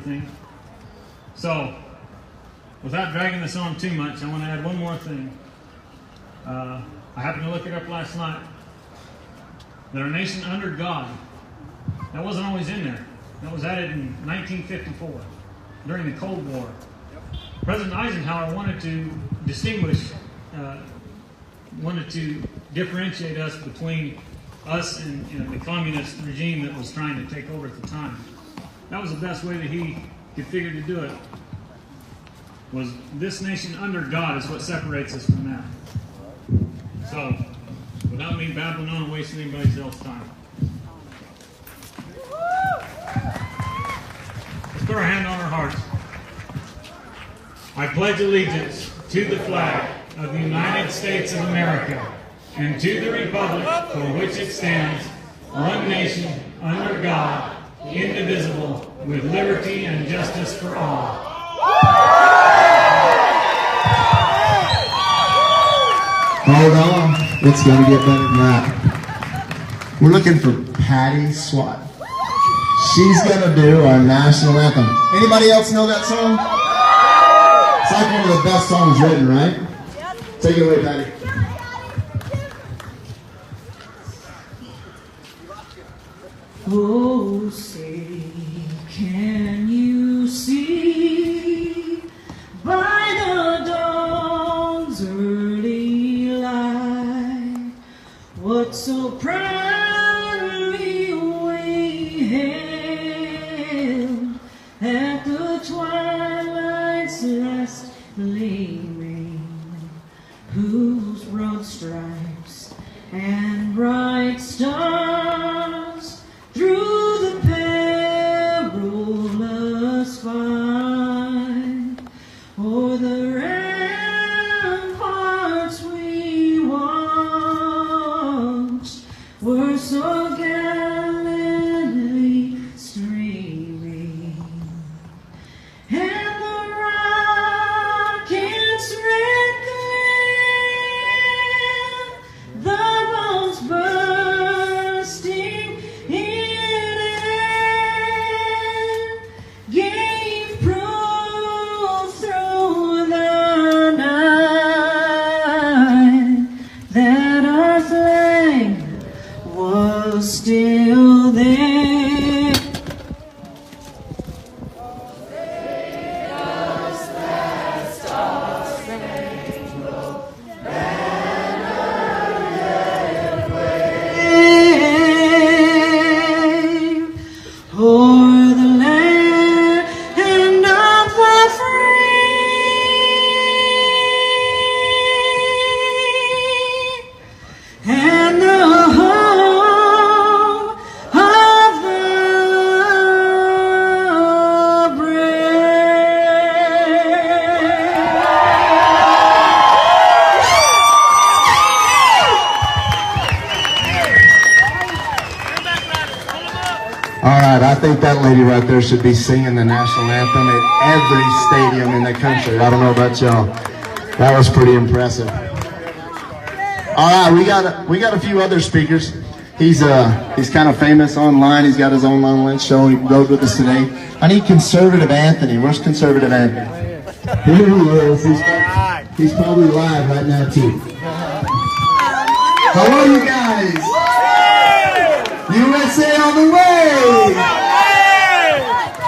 everything. So, without dragging this on too much, I want to add one more thing. I happened to look it up last night. That our nation under God, that wasn't always in there. That was added in 1954, during the Cold War. President Eisenhower wanted to wanted to differentiate us between us and the communist regime that was trying to take over at the time. That was the best way that he could figure to do it. Was this nation under God is what separates us from that. So, without me babbling on and wasting anybody else's time. Let's put our hand on our hearts. I pledge allegiance to the flag of the United States of America and to the republic for which it stands, one nation, under God, indivisible, with liberty and justice for all. Hold on, it's going to get better than that. We're looking for Patty Swat. She's going to do our national anthem. Anybody else know that song? It's like one of the best songs written, right? Take it away, Patty. Oh, say, can you see by the dawn's early light what so proudly we hailed at the twilight's last gleaming, whose broad stripes and bright stars through the perilous fight, o'er the ramparts we watched, were so gallantly streaming, and the rockets red glare, the bombs bursting in air, gave proof through the night that our flag was still there. O'er the land of the free and the home of the All right, I think that lady right there should be singing the national anthem at every stadium in the country. I don't know about y'all. That was pretty impressive. All right, we got a few other speakers. He's kind of famous online. He's got his own online show. He rode with us today. I need Conservative Anthony. Where's Conservative Anthony? Here he is. He's probably live right now too. How are you guys? USA all the way!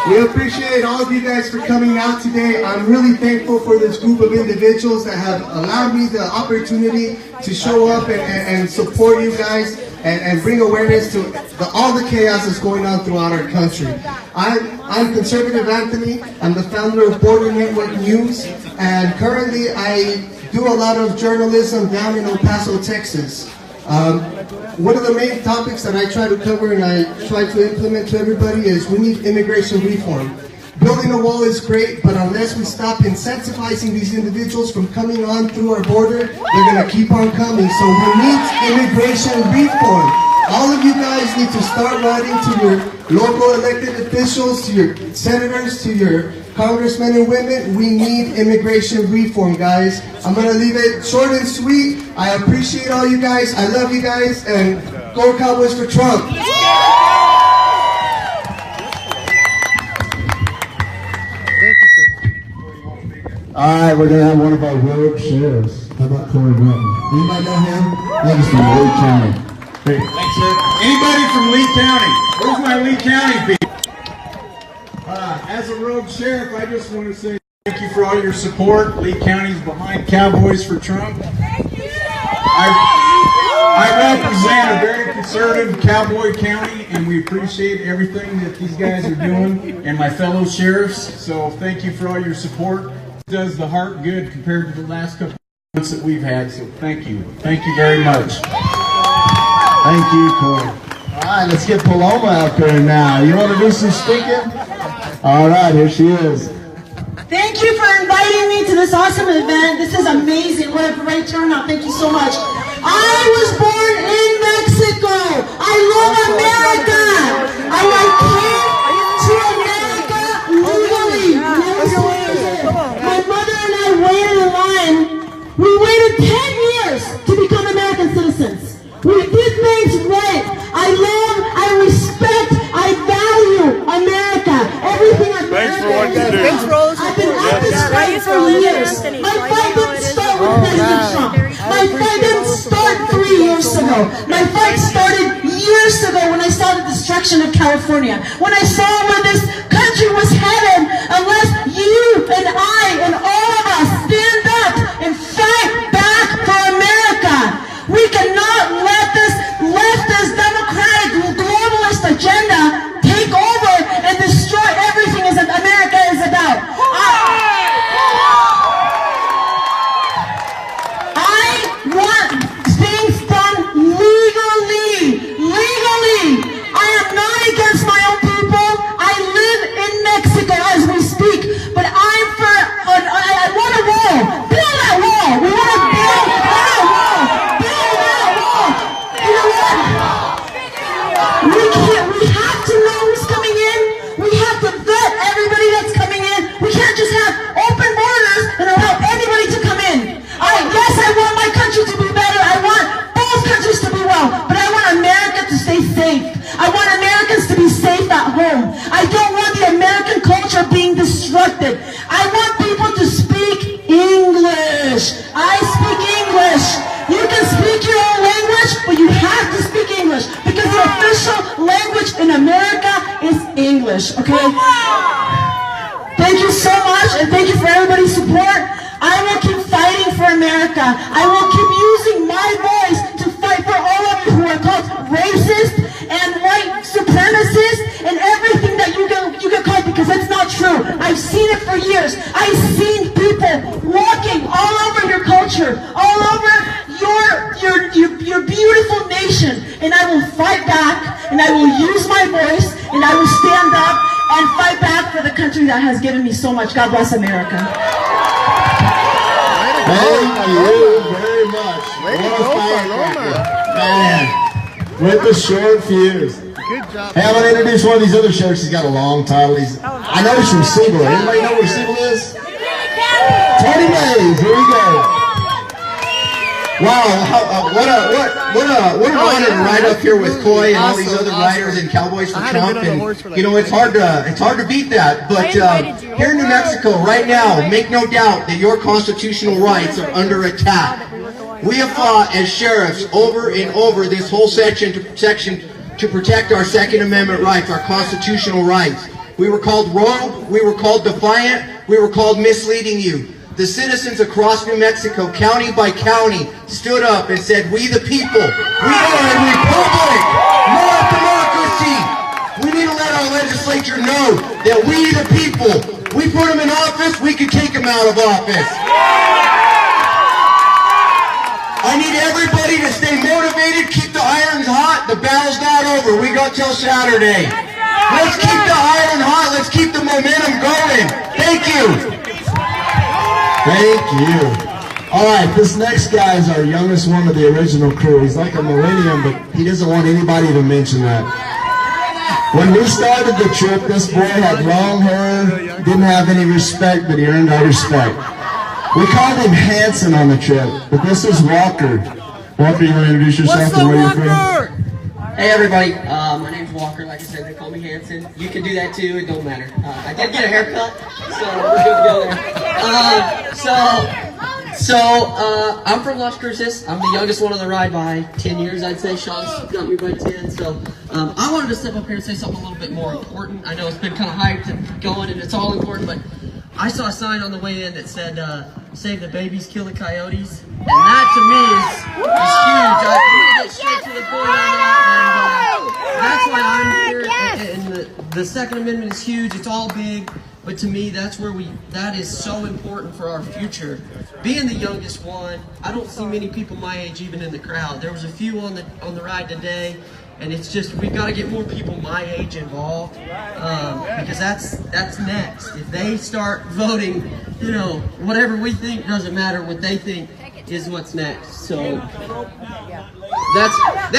We appreciate all of you guys for coming out today. I'm really thankful for this group of individuals that have allowed me the opportunity to show up and support you guys and bring awareness to all the chaos that's going on throughout our country. I'm Conservative Anthony. I'm the founder of Border Network News, and currently I do a lot of journalism down in El Paso, Texas. One of the main topics that I try to cover and I try to implement to everybody is we need immigration reform. Building a wall is great, but unless we stop incentivizing these individuals from coming on through our border, they're going to keep on coming. So we need immigration reform. All of you guys need to start writing to your local elected officials, to your senators, to your congressmen and women. We need immigration reform, guys. I'm going to leave it short and sweet. I appreciate all you guys. I love you guys. And go Cowboys for Trump. Alright, we're going to have one of our rogue sheriffs. How about Corey Button? Anybody know him? I think he's from Lee County. Great. Thanks, sir. Anybody from Lee County? Where's my Lee County people? As a rogue sheriff, I just want to say thank you for all your support. Lee County's behind Cowboys for Trump. I represent a very conservative cowboy county, and we appreciate everything that these guys are doing and my fellow sheriffs. So thank you for all your support. It does the heart good compared to the last couple of months that we've had. So thank you. Thank you very much. Thank you, Corey. Alright, let's get Paloma out there now. You want to do some speaking? Alright, here she is. Thank you for inviting me to this awesome event. This is amazing. What a great turnout. Thank you so much. I was born in Mexico. I love America. I came to America legally. My mother and I waited in line. We waited 10 years to become American citizens. We did things right. I love, I respect, I value America. Everything America. Thanks for what you do. I've been at this fight for years. My fight didn't start with President Trump. My fight didn't start 3 years ago. My fight started years ago when I saw the destruction of California. When I saw where this country was headed, unless you and I and all of us stand up and fight back for America. We cannot let this leftist, democratic, globalist agenda take over and destroy everything that America is about. I want things done legally. I am not against my own people. I live in Mexico as we speak, but I'm for, I want a wall. Build that wall. We want to build that wall. Build that wall. You know what? We have to know who's coming in. We have to vet everybody that's coming in. We can't just have open borders and allow anybody to come in. Yes, I want my country to be better. I want both countries to be well, but I want America to stay safe. I want Americans to be safe at home. I don't want the American culture being disrupted. I want people to speak English. I speak English. You can speak your own language, but you have to speak English because the official language in America is English, okay? Thank you so much, and thank you for everybody's support. I will keep fighting for America. I will keep using my voice to fight for all of you who are called racist and white supremacists and everything that you get called, because it's not true. I've seen it for years. I've seen people walking all over your culture, all over your beautiful nation, and I will fight back, and I will use my voice, and I will stand up and fight back for the country that has given me so much. God bless America. Thank you very much. Way to go, Paloma. Man, with the short fuse. Good job. Hey, I'm going to introduce one of these other sheriffs. He's got a long title. I know he's from Siegel. Anybody know where Siegel is? 20 days. Here we go. Wow, what an honor to ride up here with Coy and all these other riders and Cowboys for Trump. And you know, it's hard to beat that. But here in New Mexico right now, make no doubt that your constitutional rights are under attack. We have fought as sheriffs over and over this whole section to protect our Second Amendment rights, our constitutional rights. We were called rogue, we were called defiant, we were called misleading you. The citizens across New Mexico, county by county, stood up and said, we the people, we are a republic, more democracy. We need to let our legislature know that we the people, we put them in office, we can take them out of office. I need everybody to stay motivated, keep the irons hot. The battle's not over. We got till Saturday. Let's keep the iron hot. Let's keep the momentum going. Thank you. Thank you. All right, this next guy is our youngest one of the original crew. He's like a millennium, but he doesn't want anybody to mention that. When we started the trip, this boy had long hair, didn't have any respect, but he earned our respect. We called him Hanson on the trip, but this is Walker. Walker, you want to introduce yourself and where you're from? Hey everybody, my name's Walker. Like I said, they call me Hanson. You can do that too, it don't matter. I did get a haircut, so we're good to go there. I'm from Las Cruces. I'm the youngest one on the ride by 10 years, I'd say. Sean's got me by 10. So I wanted to step up here and say something a little bit more important. I know it's been kind of hyped and going, and it's all important, but I saw a sign on the way in that said, save the babies, kill the coyotes. And that to me is huge. I'm going to get straight to the point on that. And that's why I'm here. And the Second Amendment is huge. It's all big. But to me, that is so important for our future. Being the youngest one, I don't see many people my age even in the crowd. There was a few on the ride today. And it's just, we've got to get more people my age involved, because that's next. If they start voting, you know, whatever we think doesn't matter. What they think is what's next. So there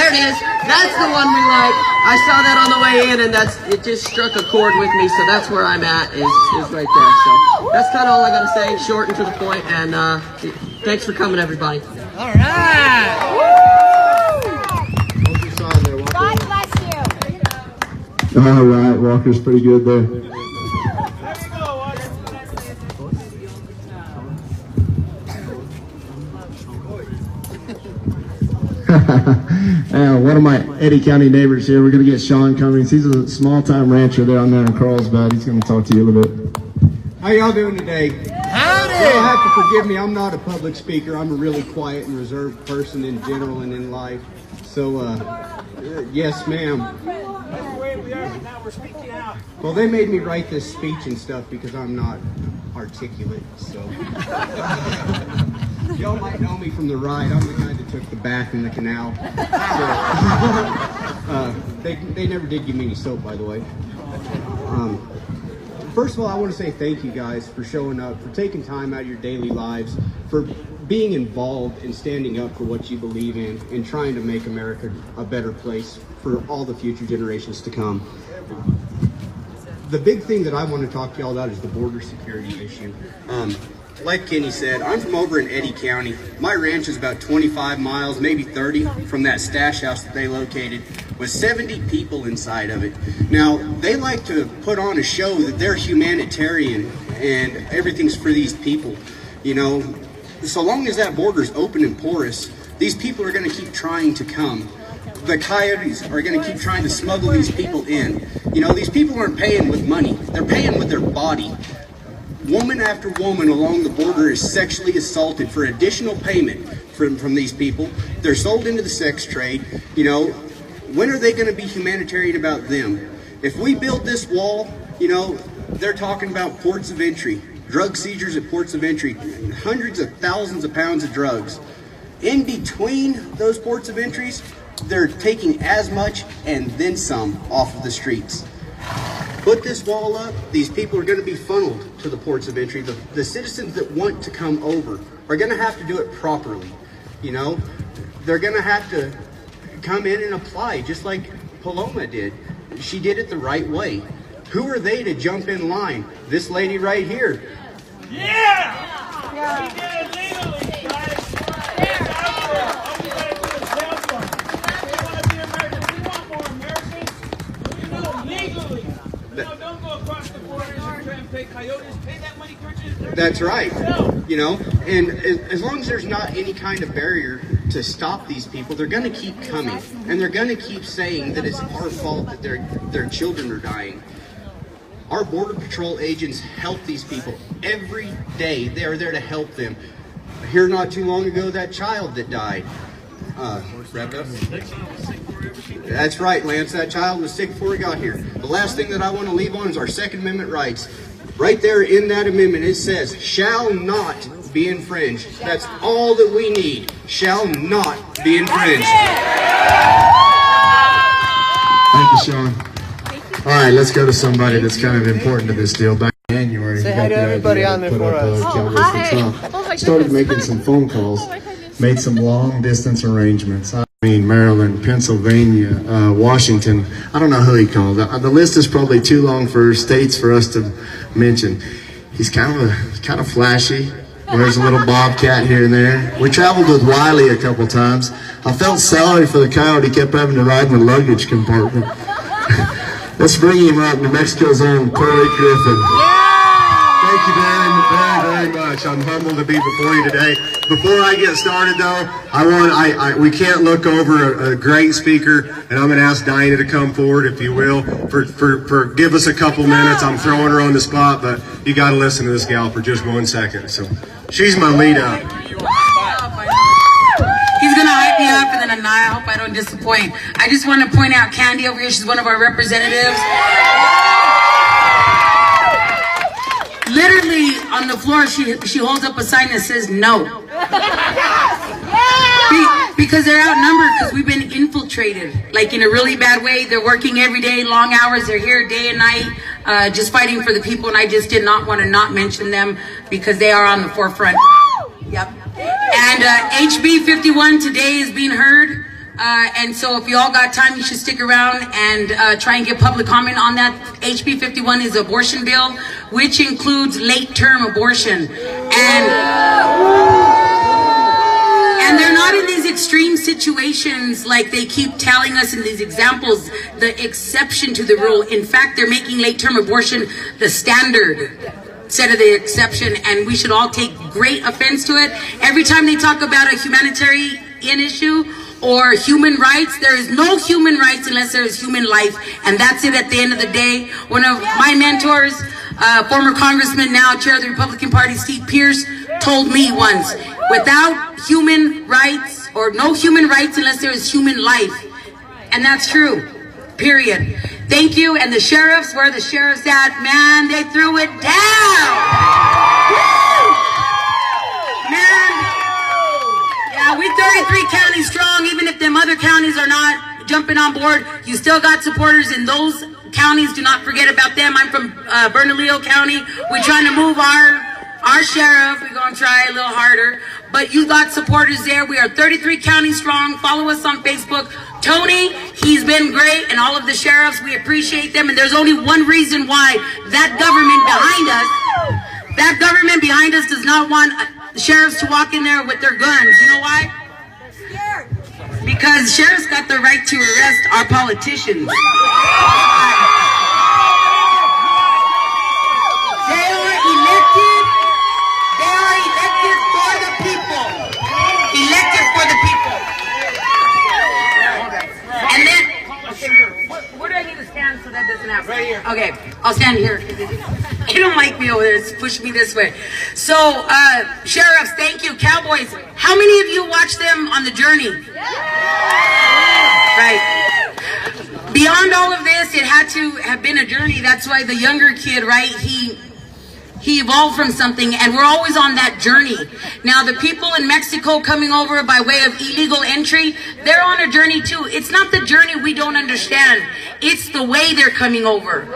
it is. That's the one we like. I saw that on the way in, and it just struck a chord with me. So that's where I'm at, is right there. So that's kind of all I got to say, short and to the point. And thanks for coming, everybody. All right. God bless you. All right, Walker's pretty good there. One of my Eddy County neighbors here, we're going to get Sean Cummings. He's a small-time rancher down there in Carlsbad. He's going to talk to you a little bit. How y'all doing today? Howdy! Y'all have to forgive me. I'm not a public speaker. I'm a really quiet and reserved person in general and in life. So, yes, ma'am. Well, they made me write this speech and stuff because I'm not articulate, so. Y'all might know me from the ride. I'm the guy that took the bath in the canal. So, they never did give me any soap, by the way. First of all, I want to say thank you guys for showing up, for taking time out of your daily lives, for being involved and standing up for what you believe in and trying to make America a better place for all the future generations to come. The big thing that I want to talk to y'all about is the border security issue. Like Kenny said, I'm from over in Eddy County. My ranch is about 25 miles, maybe 30 from that stash house that they located, with 70 people inside of it. Now, they like to put on a show that they're humanitarian and everything's for these people. You know, so long as that border's open and porous, these people are going to keep trying to come. The coyotes are going to keep trying to smuggle these people in. You know, these people aren't paying with money. They're paying with their body. Woman after woman along the border is sexually assaulted for additional payment from these people. They're sold into the sex trade. You know, when are they going to be humanitarian about them? If we build this wall, you know, they're talking about ports of entry, drug seizures at ports of entry, hundreds of thousands of pounds of drugs. In between those ports of entries, they're taking as much and then some off of the streets. Put this wall up, these people are going to be funneled to the ports of entry. The citizens that want to come over are going to have to do it properly. You know, they're going to have to come in and apply just like Paloma did. She did it the right way. Who are they to jump in line? This lady right here. Yeah! We did it legally, guys. Don't go across the borders and try and pay coyotes. Pay that money towards it. That's right. You know, and as long as there's not any kind of barrier to stop these people, they're going to keep coming, and they're going to keep saying that it's our fault that their children are dying. Our Border Patrol agents help these people every day. They are there to help them. Here not too long ago, that child that died. Wrap it up. That's right, Lance. That child was sick before he got here. The last thing that I want to leave on is our Second Amendment rights. Right there in that amendment, it says, shall not be infringed. That's all that we need. Shall not be infringed. Thank you, Sean. All right, let's go to somebody that's kind of important to this deal. Back in January, say hi to everybody on there for us. Started making some phone calls, made some long distance arrangements. I mean, Maryland, Pennsylvania, Washington. I don't know who he called. The list is probably too long for states for us to mention. He's kind of flashy. Wears a little bobcat here and there. We traveled with Wiley a couple times. I felt sorry for the coyote. He kept having to ride in the luggage compartment. Let's bring him up, New Mexico's own Corey Griffin. Thank you very much. I'm humbled to be before you today. Before I get started though, we can't look over a great speaker, and I'm going to ask Diana to come forward, if you will, for give us a couple minutes. I'm throwing her on the spot, but you got to listen to this gal for just 1 second. So she's my lead up. He's going to hype me up, and then I hope I don't disappoint. I just want to point out Candy over here. She's one of our representatives. Literally on the floor, she holds up a sign that says no. Because they're outnumbered, because we've been infiltrated, like in a really bad way. They're working every day, long hours. They're here day and night, just fighting for the people. And I just did not want to not mention them because they are on the forefront. Yep. And HB 51 today is being heard. And so if you all got time, you should stick around and try and get public comment on that. HB 51 is an abortion bill, which includes late-term abortion. And they're not in these extreme situations like they keep telling us in these examples, the exception to the rule. In fact, they're making late-term abortion the standard instead of the exception, and we should all take great offense to it. Every time they talk about a humanitarian issue or human rights, there is no human rights unless there is human life, and that's it at the end of the day. One of my mentors, former congressman, now chair of the Republican Party, Steve Pierce, told me once, without human rights, or no human rights unless there is human life. And that's true, period. Thank you. And the sheriffs, where the sheriffs at, man, they threw it down. Woo! Man, yeah, we 33 counties strong. Even if them other counties are not jumping on board, you still got supporters in those counties. Do not forget about them. I'm from Bernalillo County. We're trying to move our sheriff. We're going to try a little harder. But you got supporters there. We are 33 counties strong. Follow us on Facebook. Tony, he's been great, and all of the sheriffs, we appreciate them. And there's only one reason why that government behind us does not want the sheriffs to walk in there with their guns. You know why? Because sheriffs got the right to arrest our politicians. They are elected for the people. Elected for the people. And then, where do I need to stand so that doesn't happen? Right here. Okay, I'll stand here. You don't like me over there, it's push me this way. So, sheriffs, thank you. Cowboys, how many of you watched them on the journey? Right. Beyond all of this, it had to have been a journey. That's why the younger kid, right, he evolved from something, and we're always on that journey. Now, the people in Mexico coming over by way of illegal entry, they're on a journey too. It's not the journey we don't understand. It's the way they're coming over.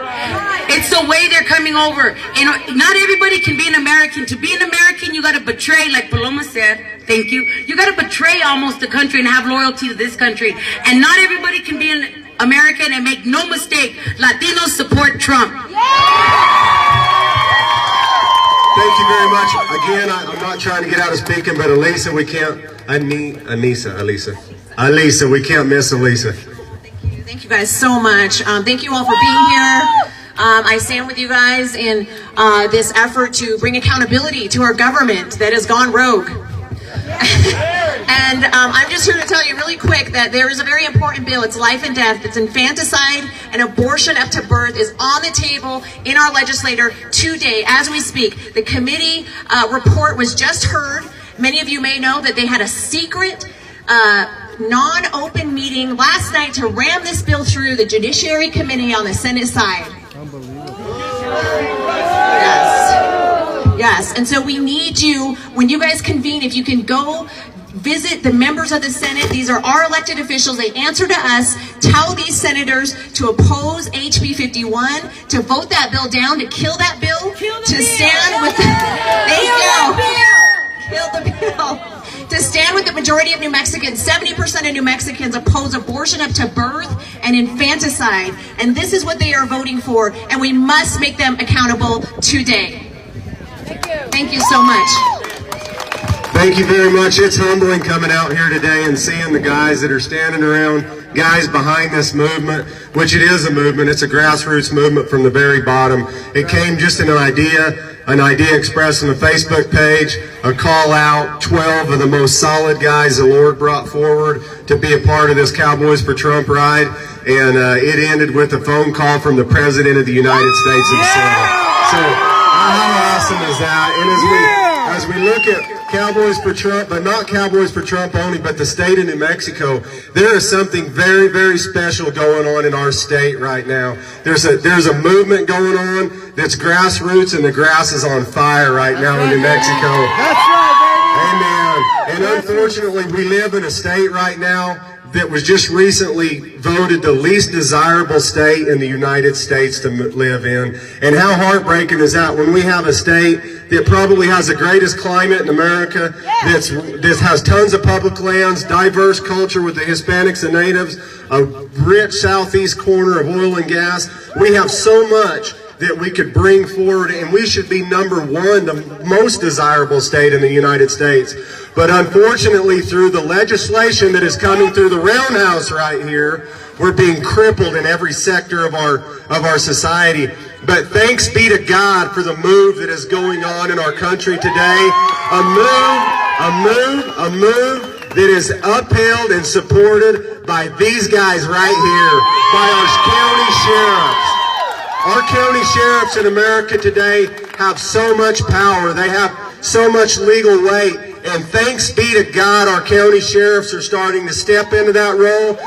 It's the way they're coming over. And not everybody can be an American. To be an American, you got to betray, like Paloma said, thank you. You got to betray almost the country and have loyalty to this country. And not everybody can be an American, and make no mistake, Latinos support Trump. Thank you very much. Again, I'm not trying to get out of speaking, but Elisa, we can't, Elisa, we can't miss Elisa. Thank you guys so much. Thank you all for being here. I stand with you guys in this effort to bring accountability to our government that has gone rogue. And I'm just here to tell you really quick that there is a very important bill. It's life and death. It's infanticide and abortion up to birth is on the table in our legislature today as we speak. The committee report was just heard. Many of you may know that they had a secret non-open meeting last night to ram this bill through the Judiciary Committee on the Senate side. Yes, and so we need you, when you guys convene, if you can go visit the members of the Senate. These are our elected officials. They answer to us. Tell these senators to oppose HB 51, to vote that bill down, to kill that bill, to stand with to stand with the majority of New Mexicans. 70% of New Mexicans oppose abortion up to birth and infanticide. And this is what they are voting for. And we must make them accountable today. Thank you so much. Thank you very much. It's humbling coming out here today and seeing the guys that are standing around, guys behind this movement, which it is a movement. It's a grassroots movement from the very bottom. It came just an idea expressed on the Facebook page, a call out, 12 of the most solid guys the Lord brought forward to be a part of this Cowboys for Trump ride, and it ended with a phone call from the President of the United States himself. So how awesome is that? And as we look at Cowboys for Trump, but not Cowboys for Trump only, but the state of New Mexico, there is something very, very special going on in our state right now. There's a movement going on that's grassroots, and the grass is on fire right now in New Mexico. That's right, baby. Amen. And unfortunately, we live in a state right now that was just recently voted the least desirable state in the United States to live in. And how heartbreaking is that when we have a state that probably has the greatest climate in America, that has tons of public lands, diverse culture with the Hispanics and natives, a rich southeast corner of oil and gas. We have so much that we could bring forward, and we should be #1, the most desirable state in the United States. But unfortunately, through the legislation that is coming through the roundhouse right here, we're being crippled in every sector of our society. But thanks be to God for the move that is going on in our country today. A move that is upheld and supported by these guys right here, by our county sheriffs. Our county sheriffs in America today have so much power. They have so much legal weight. And thanks be to God, our county sheriffs are starting to step into that role,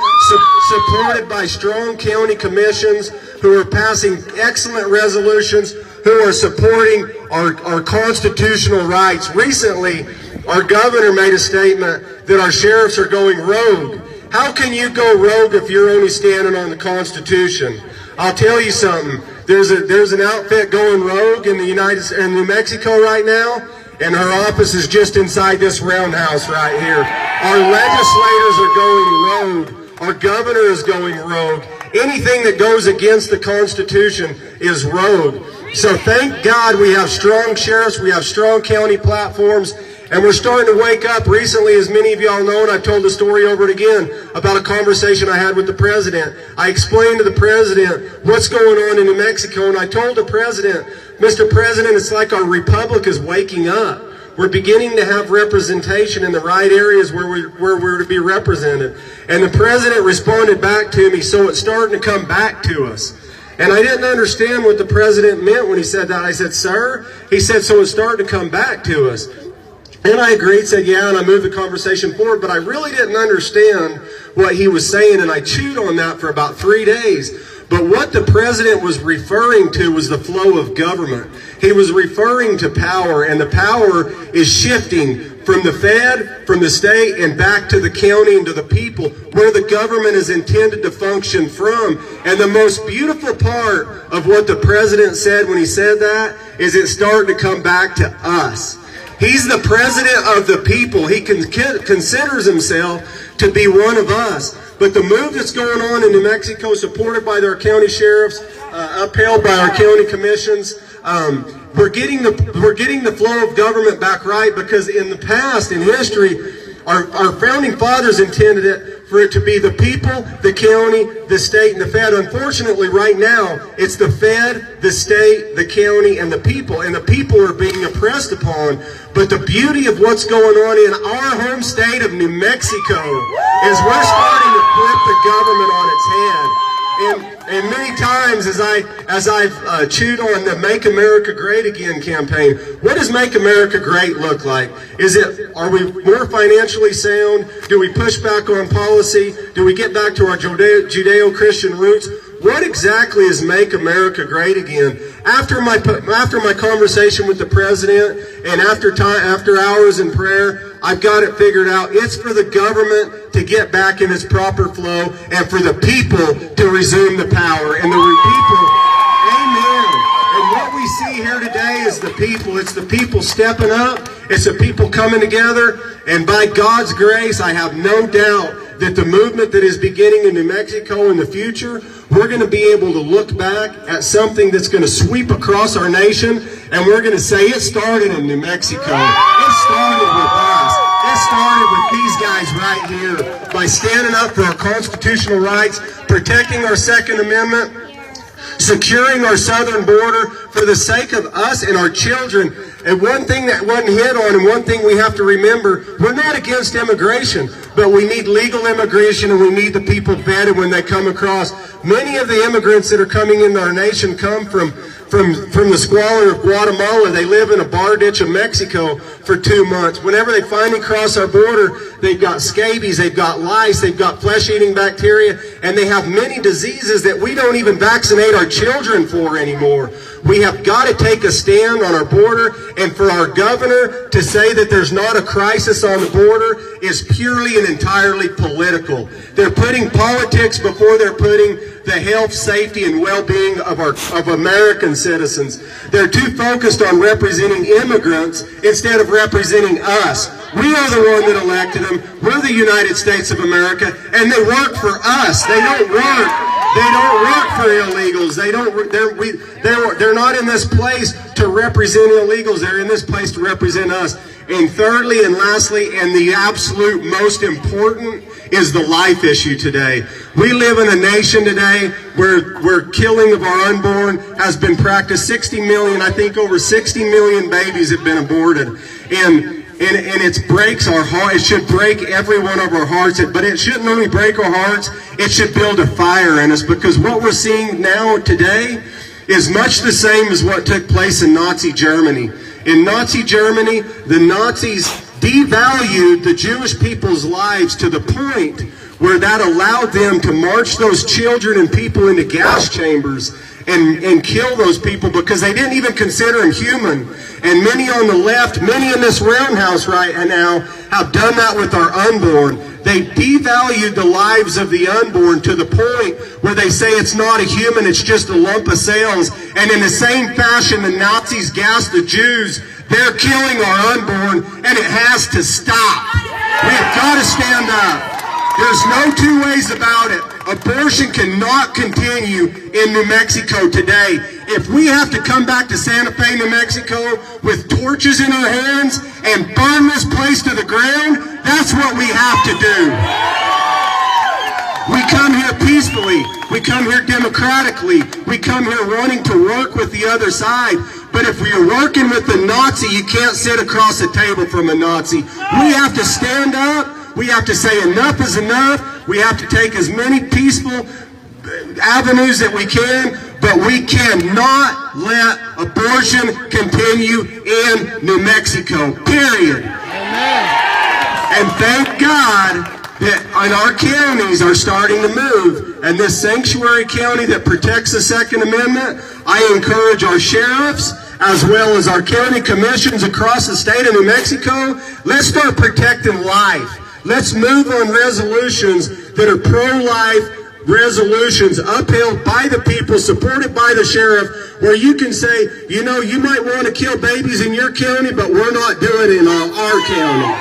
supported by strong county commissions who are passing excellent resolutions, who are supporting our constitutional rights. Recently, our governor made a statement that our sheriffs are going rogue. How can you go rogue if you're only standing on the Constitution? I'll tell you something. There's an outfit going rogue in New Mexico right now, and her office is just inside this roundhouse right here. Our legislators are going rogue. Our governor is going rogue. Anything that goes against the Constitution is rogue. So thank God we have strong sheriffs, we have strong county platforms, and we're starting to wake up. Recently, as many of y'all know, and I've told the story over and again about a conversation I had with the president. I explained to the president what's going on in New Mexico, and I told the president, Mr. President, it's like our republic is waking up. We're beginning to have representation in the right areas where we're to be represented. And the president responded back to me, so it's starting to come back to us. And I didn't understand what the president meant when he said that. I said, sir, he said, so it's starting to come back to us. And I agreed, said, yeah, and I moved the conversation forward, but I really didn't understand what he was saying, and I chewed on that for about 3 days. But what the president was referring to was the flow of government. He was referring to power, and the power is shifting from the Fed, from the state, and back to the county and to the people, where the government is intended to function from. And the most beautiful part of what the president said when he said that is it's starting to come back to us. He's the president of the people. He considers himself to be one of us. But the move that's going on in New Mexico, supported by our county sheriffs, upheld by our county commissions, we're getting the flow of government back right, because in the past, in history, our founding fathers intended it for it to be the people, the county, the state, and the Fed. Unfortunately, right now, it's the Fed, the state, the county, and the people are being oppressed upon. But the beauty of what's going on in our home state of New Mexico is we're starting to flip the government on its head. And many times, as I've chewed on the Make America Great Again campaign, what does Make America Great look like? Are we more financially sound? Do we push back on policy? Do we get back to our Judeo-Christian roots? What exactly is Make America Great Again? After my conversation with the president, and after hours in prayer, I've got it figured out. It's for the government to get back in its proper flow, and for the people to resume the power. And the people, amen. And what we see here today is the people. It's the people stepping up. It's the people coming together. And by God's grace, I have no doubt that the movement that is beginning in New Mexico in the future, we're going to be able to look back at something that's going to sweep across our nation, and we're going to say it started in New Mexico. It started with us. all started with these guys right here, by standing up for our constitutional rights, protecting our Second Amendment, securing our southern border for the sake of us and our children. And one thing that wasn't hit on, and one thing we have to remember, we're not against immigration, but we need legal immigration, and we need the people vetted when they come across. Many of the immigrants that are coming into our nation come from the squalor of Guatemala. They live in a bar ditch of Mexico for 2 months. Whenever they finally cross our border, they've got scabies, they've got lice, they've got flesh-eating bacteria, and they have many diseases that we don't even vaccinate our children for anymore. We have got to take a stand on our border, and for our governor to say that there's not a crisis on the border is purely and entirely political. They're putting politics before they're putting the health, safety, and well-being of American citizens. They're too focused on representing immigrants instead of representing us. We are the one that elected them. We're the United States of America, and they work for us. They don't work. They don't work for illegals. They're not in this place to represent illegals. They're in this place to represent us. And thirdly and lastly, and the absolute most important, is the life issue today. We live in a nation today where killing of our unborn has been practiced. 60 million, I think over 60 million babies have been aborted. And it breaks our heart. It should break every one of our hearts. But it shouldn't only break our hearts, it should build a fire in us, because what we're seeing now today is much the same as what took place in Nazi Germany. In Nazi Germany, the Nazis devalued the Jewish people's lives to the point where that allowed them to march those children and people into gas chambers and kill those people, because they didn't even consider them human. And many on the left, many in this roundhouse right now, have done that with our unborn. They devalued the lives of the unborn to the point where they say it's not a human, it's just a lump of cells. And in the same fashion the Nazis gassed the Jews, they're killing our unborn, and it has to stop. We have got to stand up. There's no two ways about it. Abortion cannot continue in New Mexico today. If we have to come back to Santa Fe, New Mexico with torches in our hands and burn this place to the ground, that's what we have to do. We come here peacefully. We come here democratically. We come here wanting to work with the other side. But if you're working with the Nazi, you can't sit across the table from a Nazi. We have to stand up. We have to say enough is enough. We have to take as many peaceful avenues that we can, but we cannot let abortion continue in New Mexico, period. And thank God that our counties are starting to move. And this sanctuary county that protects the Second Amendment, I encourage our sheriffs, as well as our county commissions across the state of New Mexico, let's start protecting life. Let's move on resolutions that are pro-life resolutions, upheld by the people, supported by the sheriff, where you can say, you know, you might want to kill babies in your county, but we're not doing it in our county.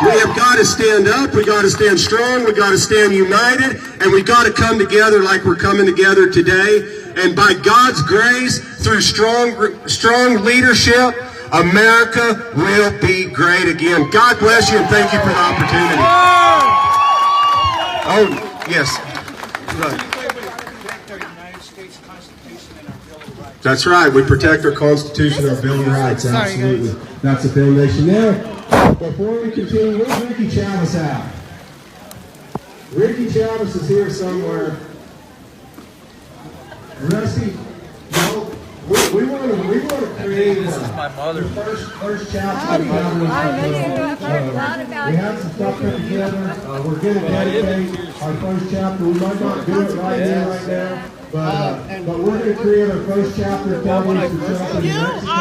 We have got to stand up, we got to stand strong, we got to stand united, and we got to come together like we're coming together today. And by God's grace, through strong leadership, America will be great again. God bless you, and thank you for the opportunity. Oh, yes. That's right. We protect our Constitution and our Bill of Rights. Absolutely. That's a foundation there. Before we continue, where's Ricky Chavez at? Ricky Chavez is here somewhere. Rusty, no, we want to create this is my mother. The first chapter. We have some stuff put together. We're going to dedicate our first chapter. We might not do it right here, right now. But we're going to create our first chapter of Cowboys for Trump in New Mexico.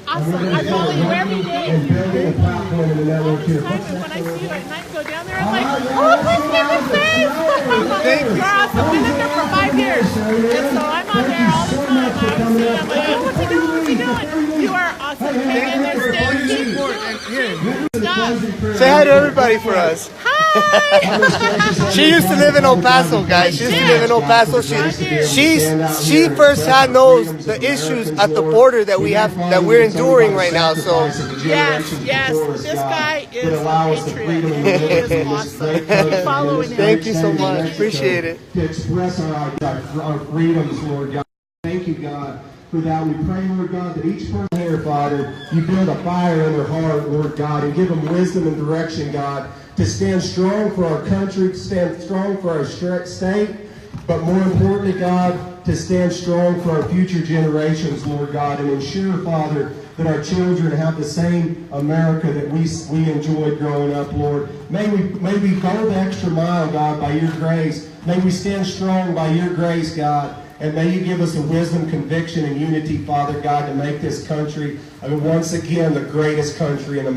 And we're going to start running and building a platform in the network here. When I see you at night go down there, I'm like, oh, please give me space! You're awesome. I've been in there for 5 years. And so I'm on there all the time. I'm like, oh, what's he doing? What's he doing? You are awesome. Hang in there, stand. Keep doing. Say hi to everybody for us. Hi! She used to live in El Paso, guys. She used to live in El Paso. She firsthand knows the issues at the border that we're enduring right now. So yes, this guy is a patriot. He is awesome. Keep following him. thank you so much. Appreciate it. To express our freedoms, Lord God. Thank you, God, for that. We pray, Lord God, that each person here, Father, you build a fire in their heart, Lord God, and give them wisdom and direction, God, to stand strong for our country, to stand strong for our state, but more importantly, God, to stand strong for our future generations, Lord God, and ensure, Father, that our children have the same America that we enjoyed growing up, Lord. May we go the extra mile, God, by your grace. May we stand strong by your grace, God. And may you give us a wisdom, conviction, and unity, Father God, to make this country, once again, the greatest country in the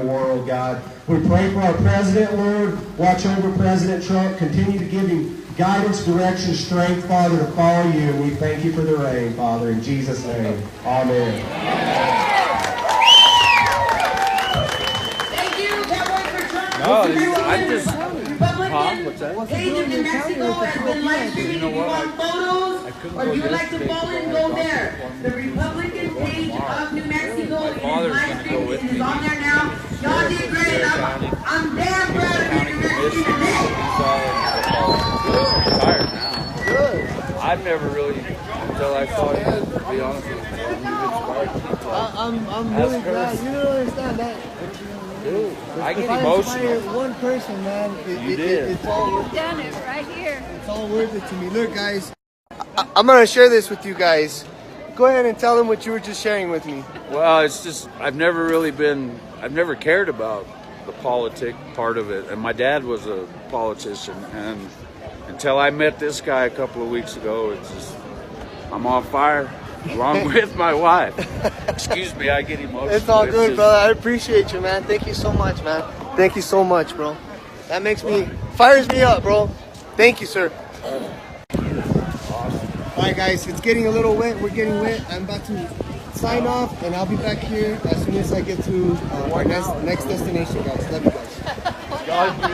world, God. We pray for our president, Lord. Watch over President Trump. Continue to give him guidance, direction, strength, Father, to follow you. And we thank you for the rain, Father, in Jesus' name. Amen. Thank you, Cowboys for Trump. No, I just... Republican What's that? page in New Mexico has been live streaming. If you want photos or you would like to follow it, go there. The Republican page of New Mexico is live streaming. It is on there now. Y'all did great. I'm damn proud of you, New Mexican today. Retired now. Good. I've never really, until I saw you, to be honest with you, you've inspired. I'm really glad. You don't understand that. Dude, I get if emotional. I inspire one person, man, it's all worth it. You've done it right here. It's all worth it to me. Look, guys, I'm gonna share this with you guys. Go ahead and tell them what you were just sharing with me. Well, it's just, I've never cared about the politic part of it. And my dad was a politician. And until I met this guy a couple of weeks ago, it's just, I'm on fire. Along with my wife. Excuse me, I get emotional. It's all good, brother. I appreciate you, man. Thank you so much, man. Thank you so much, bro. That fires me up, bro. Thank you, sir. All right, guys, it's getting a little wet. We're getting wet. I'm about to sign off, and I'll be back here as soon as I get to our next destination, guys. Love you guys.